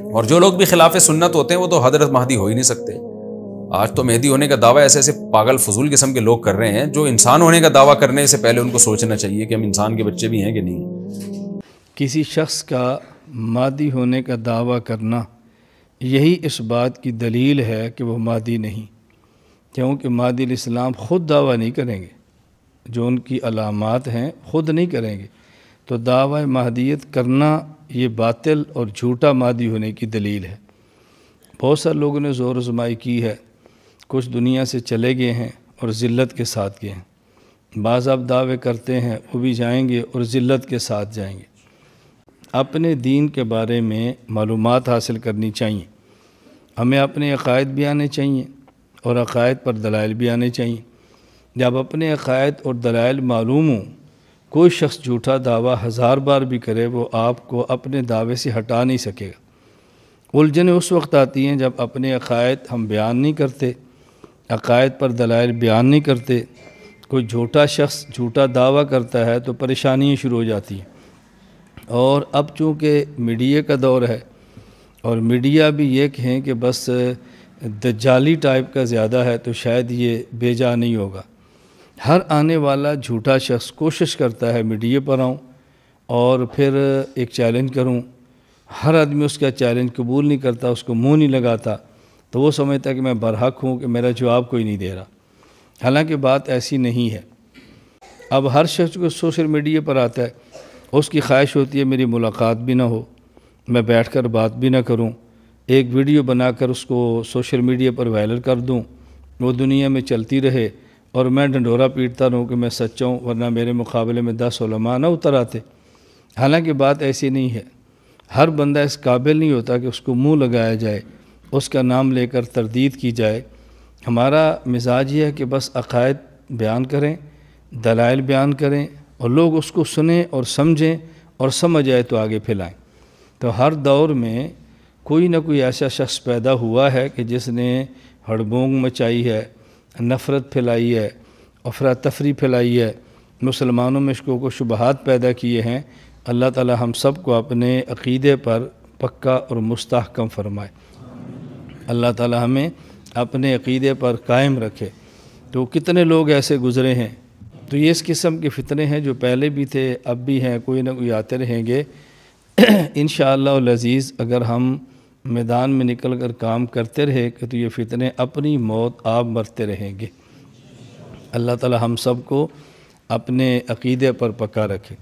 اور جو لوگ بھی خلاف سنت ہوتے ہیں وہ تو حضرت مہدی ہو ہی نہیں سکتے۔ آج تو مہدی ہونے کا دعویٰ ایسے ایسے پاگل فضول قسم کے لوگ کر رہے ہیں، جو انسان ہونے کا دعویٰ کرنے سے پہلے ان کو سوچنا چاہیے کہ ہم انسان کے بچے بھی ہیں کہ نہیں۔ کسی شخص کا مہدی ہونے کا دعویٰ کرنا یہی اس بات کی دلیل ہے کہ وہ مہدی نہیں، کیونکہ مہدی علیہ السلام خود دعویٰ نہیں کریں گے، جو ان کی علامات ہیں خود نہیں کریں گے، تو دعویٰ مہدیت کرنا یہ باطل اور جھوٹا مہدی ہونے کی دلیل ہے۔ بہت سارے لوگوں نے زور آزمائی کی ہے، کچھ دنیا سے چلے گئے ہیں اور ذلت کے ساتھ گئے ہیں، بعض اب دعوے کرتے ہیں وہ بھی جائیں گے اور ذلت کے ساتھ جائیں گے۔ اپنے دین کے بارے میں معلومات حاصل کرنی چاہیے، ہمیں اپنے عقائد بھی آنے چاہیے اور عقائد پر دلائل بھی آنے چاہیے۔ جب اپنے عقائد اور دلائل معلوم ہوں، کوئی شخص جھوٹا دعویٰ 1000 بار بھی کرے وہ آپ کو اپنے دعوے سے ہٹا نہیں سکے گا۔ الجھنیں اس وقت آتی ہیں جب اپنے عقائد ہم بیان نہیں کرتے، عقائد پر دلائل بیان نہیں کرتے، کوئی جھوٹا شخص جھوٹا دعویٰ کرتا ہے تو پریشانیاں شروع ہو جاتی ہیں۔ اور اب چونکہ میڈیا کا دور ہے، اور میڈیا بھی یہ کہیں کہ بس دجالی ٹائپ کا زیادہ ہے، تو شاید یہ بے جا نہیں ہوگا۔ ہر آنے والا جھوٹا شخص کوشش کرتا ہے میڈیا پر آؤں اور پھر ایک چیلنج کروں، ہر آدمی اس کا چیلنج قبول نہیں کرتا، اس کو منہ نہیں لگاتا، تو وہ سمجھتا ہے کہ میں برحق ہوں کہ میرا جواب کوئی نہیں دے رہا، حالانکہ بات ایسی نہیں ہے۔ اب ہر شخص کو سوشل میڈیا پر آتا ہے، اس کی خواہش ہوتی ہے میری ملاقات بھی نہ ہو، میں بیٹھ کر بات بھی نہ کروں، ایک ویڈیو بنا کر اس کو سوشل میڈیا پر وائرل کر دوں، وہ دنیا میں چلتی رہے اور میں ڈنڈورا پیٹتا رہوں کہ میں سچا ہوں، ورنہ میرے مقابلے میں 10 علماء نہ اتر آتے۔ حالانکہ بات ایسی نہیں ہے، ہر بندہ اس قابل نہیں ہوتا کہ اس کو منہ لگایا جائے، اس کا نام لے کر تردید کی جائے۔ ہمارا مزاج یہ ہے کہ بس عقائد بیان کریں، دلائل بیان کریں اور لوگ اس کو سنیں اور سمجھیں اور سمجھ آئے تو آگے پھیلائیں۔ تو ہر دور میں کوئی نہ کوئی ایسا شخص پیدا ہوا ہے کہ جس نے ہڑبونگ مچائی ہے، نفرت پھیلائی ہے، افراتفری پھیلائی ہے، مسلمانوں میں شکوک و شبہات پیدا کیے ہیں۔ اللہ تعالی ہم سب کو اپنے عقیدے پر پکا اور مستحکم فرمائے، اللہ تعالی ہمیں اپنے عقیدے پر قائم رکھے۔ تو کتنے لوگ ایسے گزرے ہیں، تو یہ اس قسم کے فتنے ہیں جو پہلے بھی تھے، اب بھی ہیں، کوئی نہ کوئی آتے رہیں گے۔ انشاءاللہ العزیز اگر ہم میدان میں نکل کر کام کرتے رہے کہ تو یہ فتنے اپنی موت آپ مرتے رہیں گے۔ اللہ تعالی ہم سب کو اپنے عقیدے پر پکا رکھے۔